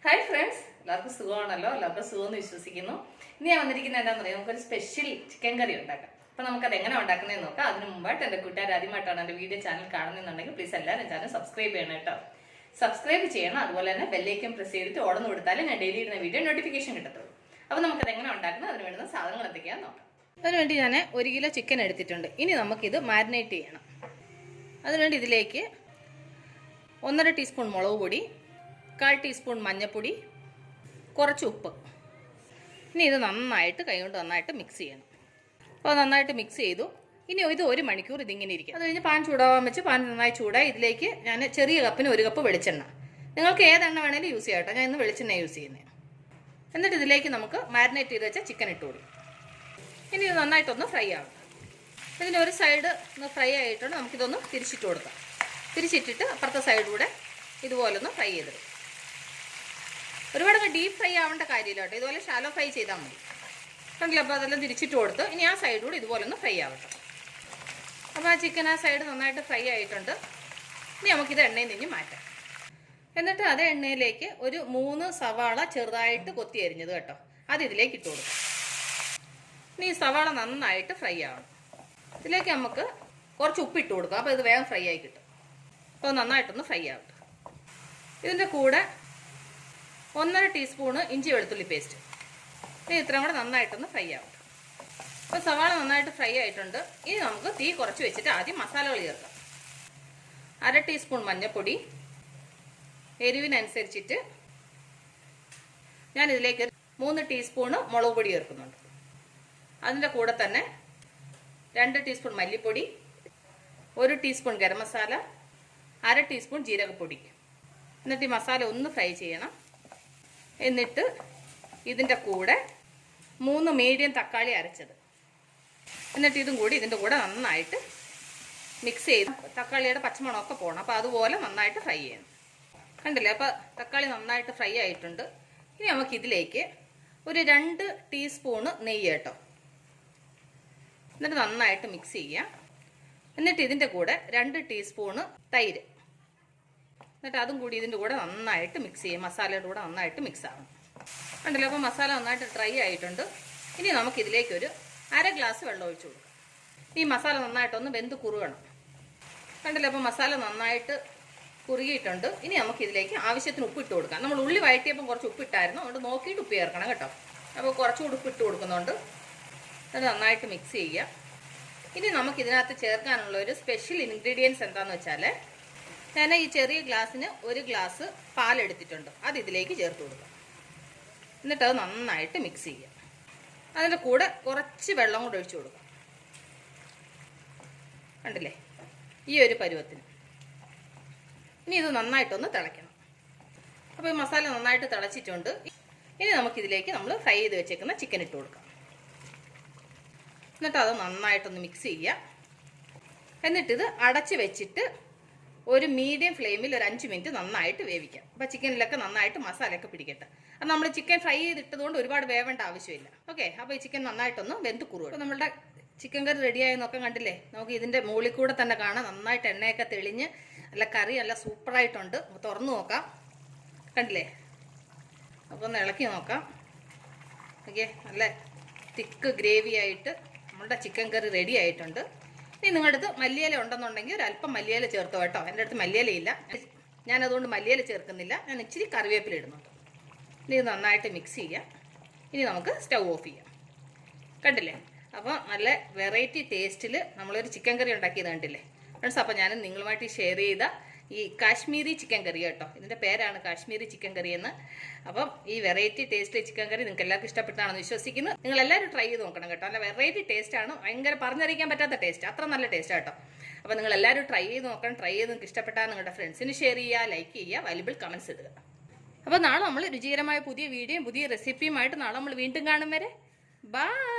Hi friends, എല്ലാവർക്കും സുഖമാണല്ലോ. എല്ലാവർക്കും സുഖമെന്ന് വിശ്വസിക്കുന്നു. ഇനി ഞാൻ വന്നിരിക്കുന്നത് എന്താണെന്ന് പറയാം, നമുക്കൊരു സ്പെഷ്യൽ ചിക്കൻ കറി ഉണ്ടാക്കാം. അപ്പൊ നമുക്കത് എങ്ങനെ ഉണ്ടാക്കുന്നതെന്ന് നോക്കാം. അതിന് മുമ്പായിട്ട് എന്റെ കൂട്ടുകാർ ആദ്യമായിട്ടാണ് എന്റെ വീഡിയോ ചാനൽ കാണുന്നുണ്ടെങ്കിൽ പ്ലീസ് എല്ലാവരും ചാനൽ സബ്സ്ക്രൈബ് ചെയ്യണം കേട്ടോ. സബ്സ്ക്രൈബ് ചെയ്യണം. അതുപോലെ തന്നെ ബെല്ലൈക്കൻ പ്രസ് ചെയ്തിട്ട് ഓടന്ന് കൊടുത്താലും ഞാൻ ഡെയിലി ഇടുന്ന വീഡിയോ നോട്ടിഫിക്കേഷൻ കിട്ടത്തുള്ളൂ. അപ്പൊ നമുക്കത് എങ്ങനെ ഉണ്ടാക്കുന്നത്, അതിന് വേണ്ടുന്ന സാധനങ്ങൾ എന്തൊക്കെയാന്ന് നോക്കാം. അതിനുവേണ്ടി ഞാൻ 1 കിലോ ചിക്കൻ എടുത്തിട്ടുണ്ട്. ഇനി നമുക്കിത് മാരിനേറ്റ് ചെയ്യണം. അതിനുവേണ്ടി ഇതിലേക്ക് 1.5 ടീസ്പൂൺ മുളക് പൊടി, 1/4 ടീസ്പൂൺ മഞ്ഞൾപ്പൊടി, കുറച്ച് ഉപ്പ്. ഇനി ഇത് നന്നായിട്ട് കൈകൊണ്ട് നന്നായിട്ട് മിക്സ് ചെയ്യണം. അപ്പോൾ നന്നായിട്ട് മിക്സ് ചെയ്തു. ഇനി ഇത് 1 മണിക്കൂർ ഇതിങ്ങനെ ഇരിക്കും. അത് കഴിഞ്ഞ് പാൻ ചൂടാവാൻ വെച്ച് പാൻ നന്നായി ചൂടായി ഇതിലേക്ക് ഞാൻ ചെറിയ കപ്പിന് 1 കപ്പ് വെളിച്ചെണ്ണ, നിങ്ങൾക്ക് ഏതെണ്ണ വേണേലും യൂസ് ചെയ്യാം കേട്ടോ. ഞാൻ ഇന്ന് വെളിച്ചെണ്ണ യൂസ് ചെയ്യുന്നത്. എന്നിട്ട് ഇതിലേക്ക് നമുക്ക് മാരിനേറ്റ് ചെയ്ത് വെച്ച ചിക്കൻ ഇട്ട് കൊടുക്കും. ഇനി ഇത് നന്നായിട്ടൊന്ന് ഫ്രൈ ആവും. ഇതിൻ്റെ ഒരു സൈഡ് ഒന്ന് ഫ്രൈ ആയിട്ടുണ്ട്. നമുക്കിതൊന്ന് തിരിച്ചിട്ട് കൊടുക്കാം. തിരിച്ചിട്ടിട്ട് അപ്പുറത്തെ സൈഡിലൂടെ ഇതുപോലൊന്ന് ഫ്രൈ ചെയ്തെടുക്കും. ഒരുപാട് ഡീപ്പ് ഫ്രൈ ആവേണ്ട കാര്യമില്ല കേട്ടോ. ഇതുപോലെ ഷാലോ ഫ്രൈ ചെയ്താൽ മതി. കണ്ടില്ല? അപ്പോൾ അതെല്ലാം തിരിച്ചിട്ട് കൊടുത്ത് ഇനി ആ സൈഡിലൂടെ ഇതുപോലെ ഒന്ന് ഫ്രൈ ആവട്ടെ. അപ്പോൾ ആ ചിക്കൻ ആ സൈഡ് നന്നായിട്ട് ഫ്രൈ ആയിട്ടുണ്ട്. ഇനി നമുക്കിത് എണ്ണയിൽ നിന്ന് മാറ്റാം. എന്നിട്ട് അതേ എണ്ണയിലേക്ക് ഒരു 3 സവാള ചെറുതായിട്ട് കൊത്തി അരിഞ്ഞത് കേട്ടോ, അത് ഇതിലേക്ക് ഇട്ട് കൊടുക്കാം. ഇനി ഈ സവാള നന്നായിട്ട് ഫ്രൈ ആവണം. ഇതിലേക്ക് നമുക്ക് കുറച്ച് ഉപ്പിട്ട് കൊടുക്കാം. അപ്പോൾ ഇത് വേഗം ഫ്രൈ ആയി കിട്ടും. അപ്പോൾ നന്നായിട്ടൊന്ന് ഫ്രൈ ആവട്ടെ. ഇതിൻ്റെ കൂടെ 1.5 ടീസ്പൂണ് ഇഞ്ചി വെളുത്തുള്ളി പേസ്റ്റ്. ഇനി ഇത്രയും കൂടെ നന്നായിട്ടൊന്ന് ഫ്രൈ ആവട്ടെ. അപ്പോൾ സവാള നന്നായിട്ട് ഫ്രൈ ആയിട്ടുണ്ട്. ഇനി നമുക്ക് തീ കുറച്ച് വെച്ചിട്ട് ആദ്യം മസാലകൾ ചേർക്കാം. 1/2 ടീസ്പൂൺ മഞ്ഞൾപ്പൊടി, എരിവിനനുസരിച്ചിട്ട് ഞാനിതിലേക്ക് 3 ടീസ്പൂണ് മുളക് പൊടി ചേർക്കുന്നുണ്ട്. അതിൻ്റെ കൂടെ തന്നെ 2 ടീസ്പൂൺ മല്ലിപ്പൊടി, 1 ടീസ്പൂൺ ഗരം മസാല, 1/2 ടീസ്പൂൺ ജീരകപ്പൊടി. എന്നിട്ട് ഈ മസാല ഒന്ന് ഫ്രൈ ചെയ്യണം. എന്നിട്ട് ഇതിൻ്റെ കൂടെ 3 മീഡിയം തക്കാളി അരച്ചത്, എന്നിട്ട് ഇതും കൂടി ഇതിൻ്റെ കൂടെ നന്നായിട്ട് മിക്സ് ചെയ്ത് തക്കാളിയുടെ പച്ചമണമൊക്കെ പോകണം. അപ്പോൾ അതുപോലെ നന്നായിട്ട് ഫ്രൈ ചെയ്യണം. കണ്ടില്ലേ? അപ്പോൾ തക്കാളി നന്നായിട്ട് ഫ്രൈ ആയിട്ടുണ്ട്. ഇനി നമുക്കിതിലേക്ക് ഒരു 2 ടീസ്പൂണ് നെയ്യ് കേട്ടോ. എന്നിട്ട് നന്നായിട്ട് മിക്സ് ചെയ്യാം. എന്നിട്ട് ഇതിൻ്റെ കൂടെ 2 ടീസ്പൂണ് തൈര്, എന്നിട്ട് അതും കൂടി ഇതിൻ്റെ കൂടെ നന്നായിട്ട് മിക്സ് ചെയ്യും. മസാലയുടെ കൂടെ നന്നായിട്ട് മിക്സ് ആവണം. കണ്ടില്ലേ? അപ്പോൾ മസാല നന്നായിട്ട് ഡ്രൈ ആയിട്ടുണ്ട്. ഇനി നമുക്കിതിലേക്കൊരു 1/2 ഗ്ലാസ് വെള്ളം ഒഴിച്ചു കൊടുക്കാം. ഈ മസാല നന്നായിട്ടൊന്ന് വെന്ത് കുറുകണം. കണ്ടില്ലേ? അപ്പോൾ മസാല നന്നായിട്ട് കുറുകിയിട്ടുണ്ട്. ഇനി നമുക്കിതിലേക്ക് ആവശ്യത്തിന് ഉപ്പിട്ട് കൊടുക്കാം. നമ്മൾ ഉള്ളി വഴറ്റിയപ്പം കുറച്ച് ഉപ്പിട്ടായിരുന്നു, അതുകൊണ്ട് നോക്കിയിട്ട് ഉപ്പ് ചേർക്കണം കേട്ടോ. അപ്പോൾ കുറച്ചുകൂടി ഉപ്പിട്ട് കൊടുക്കുന്നുണ്ട്. അത് നന്നായിട്ട് മിക്സ് ചെയ്യുക. ഇനി നമുക്കിതിനകത്ത് ചേർക്കാനുള്ള ഒരു സ്പെഷ്യൽ ഇൻഗ്രീഡിയൻസ് എന്താണെന്ന് വെച്ചാൽ, ഞാൻ ഈ ചെറിയ ഗ്ലാസ്സിന് 1 ഗ്ലാസ് പാലെടുത്തിട്ടുണ്ട്. അത് ഇതിലേക്ക് ചേർത്ത് കൊടുക്കാം. എന്നിട്ട് അത് നന്നായിട്ട് മിക്സ് ചെയ്യുക. അതിൻ്റെ കൂടെ കുറച്ച് വെള്ളം കൂടെ ഒഴിച്ചു കൊടുക്കാം. കണ്ടില്ലേ? ഈ ഒരു പരുവത്തിന്. ഇനി ഇത് നന്നായിട്ടൊന്ന് തിളയ്ക്കണം. അപ്പോൾ ഈ മസാല നന്നായിട്ട് തിളച്ചിട്ടുണ്ട്. ഇനി നമുക്കിതിലേക്ക് നമ്മൾ ഫ്രൈ ചെയ്ത് വെച്ചേക്കുന്ന ചിക്കൻ ഇട്ട് കൊടുക്കാം. എന്നിട്ട് അത് നന്നായിട്ടൊന്ന് മിക്സ് ചെയ്യുക. എന്നിട്ടിത് അടച്ച് വെച്ചിട്ട് ഒരു മീഡിയം ഫ്ലെയിമിൽ ഒരു 5 മിനിറ്റ് നന്നായിട്ട് വേവിക്കാം. അപ്പോൾ ചിക്കനിലൊക്കെ നന്നായിട്ട് മസാലയൊക്കെ പിടിക്കട്ടെ. അത് നമ്മൾ ചിക്കൻ ഫ്രൈ ചെയ്തിട്ടതുകൊണ്ട് ഒരുപാട് വേവേണ്ട ആവശ്യമില്ല. ഓക്കെ, അപ്പോൾ ഈ ചിക്കൻ നന്നായിട്ടൊന്ന് വെന്ത് കുറുകും. അപ്പോൾ നമ്മുടെ ചിക്കൻ കറി റെഡിയായി നോക്കാൻ കണ്ടില്ലേ? നമുക്ക് ഇതിൻ്റെ മുകളിൽ കൂടെ തന്നെ കാണാം നന്നായിട്ട് എണ്ണയൊക്കെ തെളിഞ്ഞ് നല്ല കറി നല്ല സൂപ്പറായിട്ടുണ്ട്. തുറന്നു നോക്കാം. കണ്ടില്ലേ? അപ്പോൾ ഒന്ന് ഇളക്കി നോക്കാം. ഓക്കെ, നല്ല തിക്ക് ഗ്രേവി ആയിട്ട് നമ്മുടെ ചിക്കൻ കറി റെഡി ആയിട്ടുണ്ട്. ഇനി നിങ്ങളുടെ അടുത്ത് മല്ലിയില ഉണ്ടെന്നുണ്ടെങ്കിൽ ഒരല്പം മല്ലിയില ചേർത്തോ കേട്ടോ. എൻ്റെ അടുത്ത് മല്ലിയിലയില്ല, ഞാനതുകൊണ്ട് മല്ലിയില ചേർക്കുന്നില്ല. ഞാൻ ഇച്ചിരി കറിവേപ്പില ഇടുന്നുണ്ട്. ഇനി ഇത് നന്നായിട്ട് മിക്സ് ചെയ്യാം. ഇനി നമുക്ക് സ്റ്റൗ ഓഫ് ചെയ്യാം. കണ്ടില്ലേ? അപ്പോൾ നല്ല വെറൈറ്റി ടേസ്റ്റിൽ നമ്മളൊരു ചിക്കൻ കറി ഉണ്ടാക്കിയത് കണ്ടില്ലേ ഫ്രണ്ട്സ്? അപ്പോൾ ഞാൻ നിങ്ങളുമായിട്ട് ഷെയർ ചെയ്ത ഈ കാശ്മീരി ചിക്കൻ കറി കേട്ടോ. ഇതിൻ്റെ പേരാണ് കാശ്മീരി ചിക്കൻ കറി എന്ന്. അപ്പം ഈ വെറൈറ്റി ടേസ്റ്റ് ചിക്കൻ കറി നിങ്ങൾക്ക് എല്ലാവർക്കും ഇഷ്ടപ്പെട്ടാണെന്ന് വിശ്വസിക്കുന്നു. നിങ്ങൾ എല്ലാവരും ട്രൈ ചെയ്ത് നോക്കണം കേട്ടോ. നല്ല വെറൈറ്റി ടേസ്റ്റാണ്, ഭയങ്കര പറഞ്ഞറിയിക്കാൻ പറ്റാത്ത ടേസ്റ്റ്, അത്ര നല്ല ടേസ്റ്റ് കേട്ടോ. അപ്പോൾ നിങ്ങൾ എല്ലാവരും ട്രൈ ചെയ്ത് നോക്കണം. ട്രൈ ചെയ്ത് നിങ്ങൾക്ക് ഇഷ്ടപ്പെട്ടാൽ നിങ്ങളുടെ ഫ്രണ്ട്സിന് ഷെയർ ചെയ്യുക, ലൈക്ക് ചെയ്യുക, വാല്യുബിൾ കമൻറ്റ്സ് ഇടുക. അപ്പോൾ നാളെ നമ്മൾ രുചികരമായ പുതിയ വീഡിയോയും പുതിയ റെസിപ്പിയുമായിട്ട് നാളെ നമ്മൾ വീണ്ടും കാണും വരെ ബൈ.